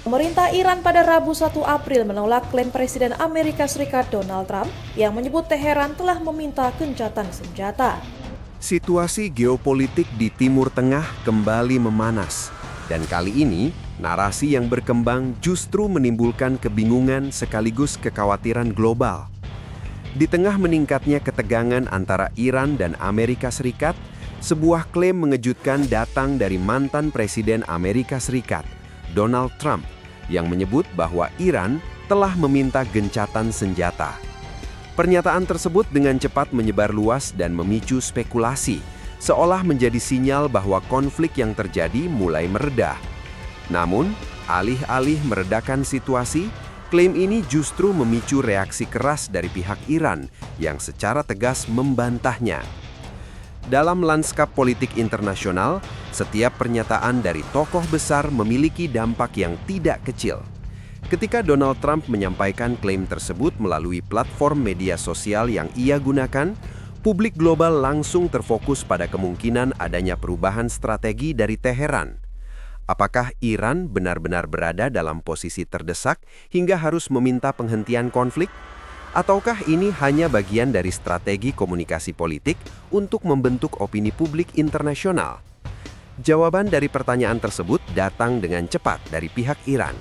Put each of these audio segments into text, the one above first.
Pemerintah Iran pada Rabu 1 April menolak klaim Presiden Amerika Serikat Donald Trump yang menyebut Teheran telah meminta gencatan senjata. Situasi geopolitik di Timur Tengah kembali memanas. Dan kali ini, narasi yang berkembang justru menimbulkan kebingungan sekaligus kekhawatiran global. Di tengah meningkatnya ketegangan antara Iran dan Amerika Serikat, sebuah klaim mengejutkan datang dari mantan Presiden Amerika Serikat, Donald Trump, yang menyebut bahwa Iran telah meminta gencatan senjata. Pernyataan tersebut dengan cepat menyebar luas dan memicu spekulasi, seolah menjadi sinyal bahwa konflik yang terjadi mulai mereda. Namun, alih-alih meredakan situasi, klaim ini justru memicu reaksi keras dari pihak Iran yang secara tegas membantahnya. Dalam lanskap politik internasional, setiap pernyataan dari tokoh besar memiliki dampak yang tidak kecil. Ketika Donald Trump menyampaikan klaim tersebut melalui platform media sosial yang ia gunakan, publik global langsung terfokus pada kemungkinan adanya perubahan strategi dari Teheran. Apakah Iran benar-benar berada dalam posisi terdesak hingga harus meminta penghentian konflik? Ataukah ini hanya bagian dari strategi komunikasi politik untuk membentuk opini publik internasional? Jawaban dari pertanyaan tersebut datang dengan cepat dari pihak Iran.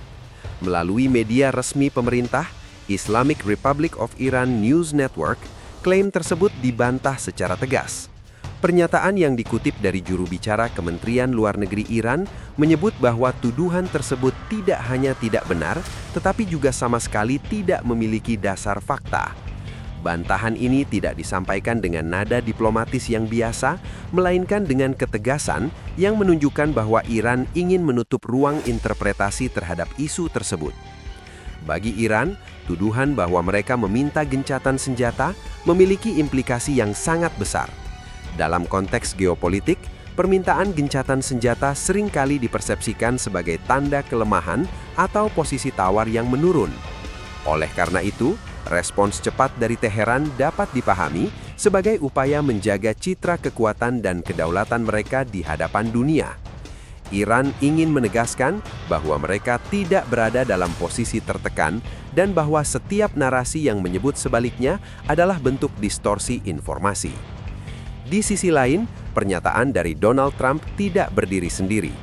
Melalui media resmi pemerintah, Islamic Republic of Iran News Network, klaim tersebut dibantah secara tegas. Pernyataan yang dikutip dari juru bicara Kementerian Luar Negeri Iran menyebut bahwa tuduhan tersebut tidak hanya tidak benar, tetapi juga sama sekali tidak memiliki dasar fakta. Bantahan ini tidak disampaikan dengan nada diplomatis yang biasa, melainkan dengan ketegasan yang menunjukkan bahwa Iran ingin menutup ruang interpretasi terhadap isu tersebut. Bagi Iran, tuduhan bahwa mereka meminta gencatan senjata memiliki implikasi yang sangat besar. Dalam konteks geopolitik, permintaan gencatan senjata seringkali dipersepsikan sebagai tanda kelemahan atau posisi tawar yang menurun. Oleh karena itu, respons cepat dari Teheran dapat dipahami sebagai upaya menjaga citra kekuatan dan kedaulatan mereka di hadapan dunia. Iran ingin menegaskan bahwa mereka tidak berada dalam posisi tertekan dan bahwa setiap narasi yang menyebut sebaliknya adalah bentuk distorsi informasi. Di sisi lain, pernyataan dari Donald Trump tidak berdiri sendiri.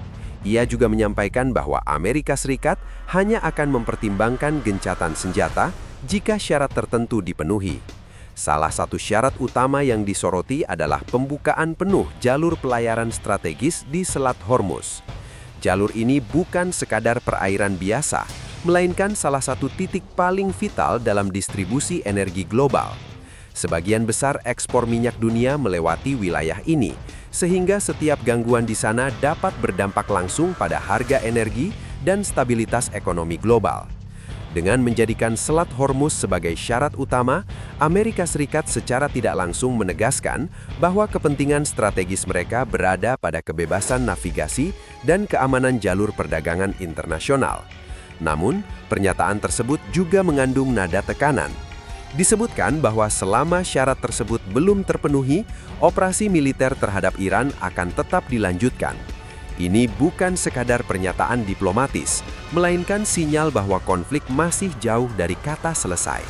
Ia juga menyampaikan bahwa Amerika Serikat hanya akan mempertimbangkan gencatan senjata jika syarat tertentu dipenuhi. Salah satu syarat utama yang disoroti adalah pembukaan penuh jalur pelayaran strategis di Selat Hormuz. Jalur ini bukan sekadar perairan biasa, melainkan salah satu titik paling vital dalam distribusi energi global. Sebagian besar ekspor minyak dunia melewati wilayah ini, sehingga setiap gangguan di sana dapat berdampak langsung pada harga energi dan stabilitas ekonomi global. Dengan menjadikan Selat Hormuz sebagai syarat utama, Amerika Serikat secara tidak langsung menegaskan bahwa kepentingan strategis mereka berada pada kebebasan navigasi dan keamanan jalur perdagangan internasional. Namun, pernyataan tersebut juga mengandung nada tekanan. Disebutkan bahwa selama syarat tersebut belum terpenuhi, operasi militer terhadap Iran akan tetap dilanjutkan. Ini bukan sekadar pernyataan diplomatis, melainkan sinyal bahwa konflik masih jauh dari kata selesai.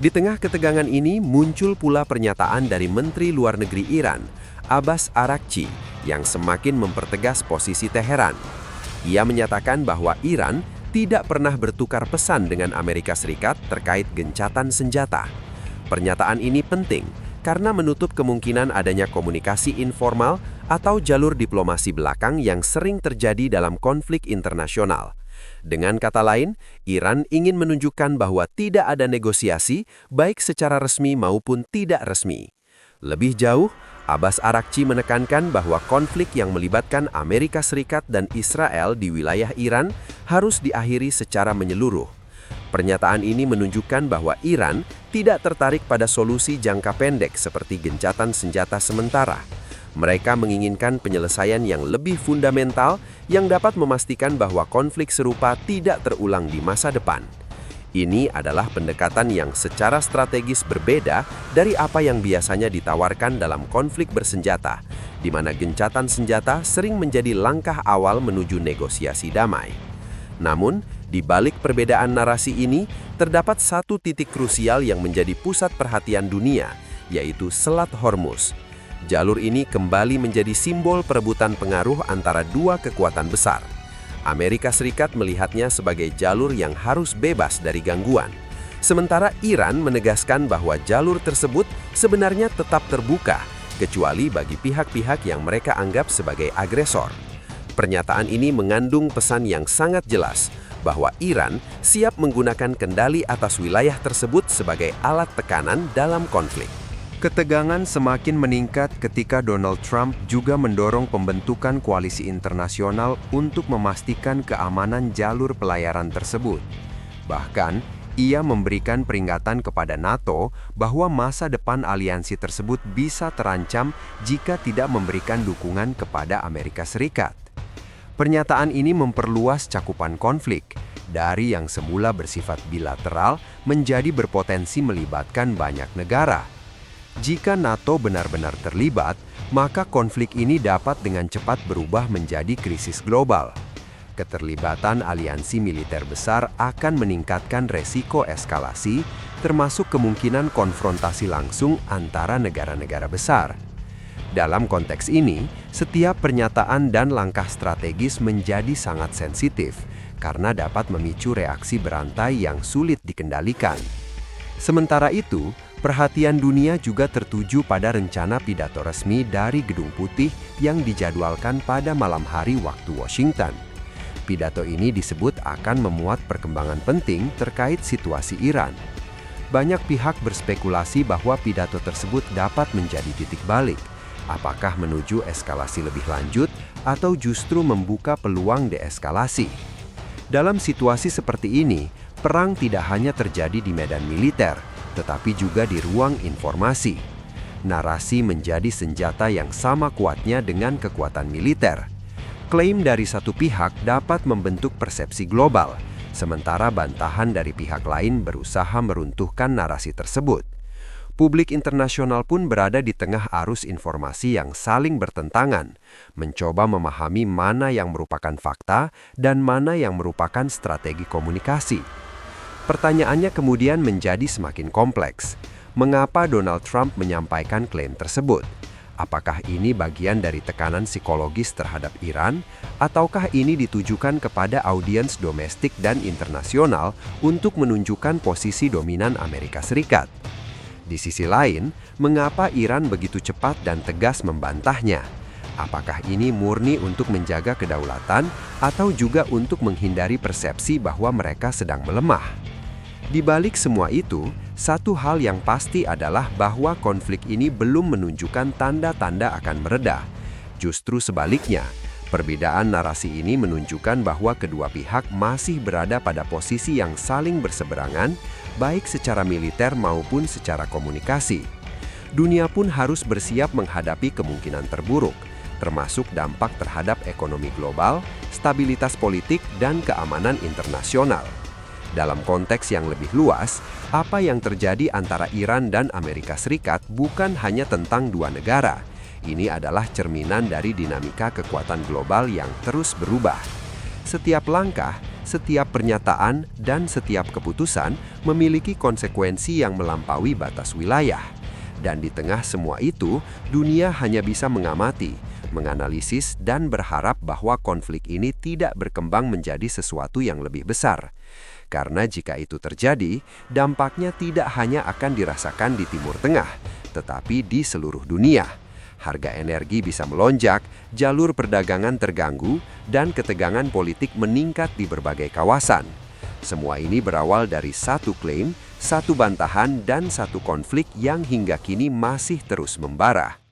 Di tengah ketegangan ini muncul pula pernyataan dari Menteri Luar Negeri Iran, Abbas Araghchi, yang semakin mempertegas posisi Teheran. Ia menyatakan bahwa Iran tidak pernah bertukar pesan dengan Amerika Serikat terkait gencatan senjata. Pernyataan ini penting karena menutup kemungkinan adanya komunikasi informal atau jalur diplomasi belakang yang sering terjadi dalam konflik internasional. Dengan kata lain, Iran ingin menunjukkan bahwa tidak ada negosiasi, baik secara resmi maupun tidak resmi. Lebih jauh, Abbas Araghchi menekankan bahwa konflik yang melibatkan Amerika Serikat dan Israel di wilayah Iran harus diakhiri secara menyeluruh. Pernyataan ini menunjukkan bahwa Iran tidak tertarik pada solusi jangka pendek seperti gencatan senjata sementara. Mereka menginginkan penyelesaian yang lebih fundamental yang dapat memastikan bahwa konflik serupa tidak terulang di masa depan. Ini adalah pendekatan yang secara strategis berbeda dari apa yang biasanya ditawarkan dalam konflik bersenjata, di mana gencatan senjata sering menjadi langkah awal menuju negosiasi damai. Namun, di balik perbedaan narasi ini, terdapat satu titik krusial yang menjadi pusat perhatian dunia, yaitu Selat Hormuz. Jalur ini kembali menjadi simbol perebutan pengaruh antara dua kekuatan besar. Amerika Serikat melihatnya sebagai jalur yang harus bebas dari gangguan. Sementara Iran menegaskan bahwa jalur tersebut sebenarnya tetap terbuka, kecuali bagi pihak-pihak yang mereka anggap sebagai agresor. Pernyataan ini mengandung pesan yang sangat jelas bahwa Iran siap menggunakan kendali atas wilayah tersebut sebagai alat tekanan dalam konflik. Ketegangan semakin meningkat ketika Donald Trump juga mendorong pembentukan koalisi internasional untuk memastikan keamanan jalur pelayaran tersebut. Bahkan, ia memberikan peringatan kepada NATO bahwa masa depan aliansi tersebut bisa terancam jika tidak memberikan dukungan kepada Amerika Serikat. Pernyataan ini memperluas cakupan konflik, dari yang semula bersifat bilateral menjadi berpotensi melibatkan banyak negara. Jika NATO benar-benar terlibat, maka konflik ini dapat dengan cepat berubah menjadi krisis global. Keterlibatan aliansi militer besar akan meningkatkan resiko eskalasi, termasuk kemungkinan konfrontasi langsung antara negara-negara besar. Dalam konteks ini, setiap pernyataan dan langkah strategis menjadi sangat sensitif karena dapat memicu reaksi berantai yang sulit dikendalikan. Sementara itu, perhatian dunia juga tertuju pada rencana pidato resmi dari Gedung Putih yang dijadwalkan pada malam hari waktu Washington. Pidato ini disebut akan memuat perkembangan penting terkait situasi Iran. Banyak pihak berspekulasi bahwa pidato tersebut dapat menjadi titik balik. Apakah menuju eskalasi lebih lanjut atau justru membuka peluang deeskalasi? Dalam situasi seperti ini, perang tidak hanya terjadi di medan militer, tetapi juga di ruang informasi. Narasi menjadi senjata yang sama kuatnya dengan kekuatan militer. Klaim dari satu pihak dapat membentuk persepsi global, sementara bantahan dari pihak lain berusaha meruntuhkan narasi tersebut. Publik internasional pun berada di tengah arus informasi yang saling bertentangan, mencoba memahami mana yang merupakan fakta dan mana yang merupakan strategi komunikasi. Pertanyaannya kemudian menjadi semakin kompleks. Mengapa Donald Trump menyampaikan klaim tersebut? Apakah ini bagian dari tekanan psikologis terhadap Iran, ataukah ini ditujukan kepada audiens domestik dan internasional untuk menunjukkan posisi dominan Amerika Serikat? Di sisi lain, mengapa Iran begitu cepat dan tegas membantahnya? Apakah ini murni untuk menjaga kedaulatan atau juga untuk menghindari persepsi bahwa mereka sedang melemah? Di balik semua itu, satu hal yang pasti adalah bahwa konflik ini belum menunjukkan tanda-tanda akan mereda. Justru sebaliknya, perbedaan narasi ini menunjukkan bahwa kedua pihak masih berada pada posisi yang saling berseberangan, baik secara militer maupun secara komunikasi. Dunia pun harus bersiap menghadapi kemungkinan terburuk, termasuk dampak terhadap ekonomi global, stabilitas politik, dan keamanan internasional. Dalam konteks yang lebih luas, apa yang terjadi antara Iran dan Amerika Serikat bukan hanya tentang dua negara. Ini adalah cerminan dari dinamika kekuatan global yang terus berubah. Setiap langkah, setiap pernyataan, dan setiap keputusan memiliki konsekuensi yang melampaui batas wilayah. Dan di tengah semua itu, dunia hanya bisa mengamati, menganalisis, dan berharap bahwa konflik ini tidak berkembang menjadi sesuatu yang lebih besar. Karena jika itu terjadi, dampaknya tidak hanya akan dirasakan di Timur Tengah, tetapi di seluruh dunia. Harga energi bisa melonjak, jalur perdagangan terganggu, dan ketegangan politik meningkat di berbagai kawasan. Semua ini berawal dari satu klaim, satu bantahan, dan satu konflik yang hingga kini masih terus membara.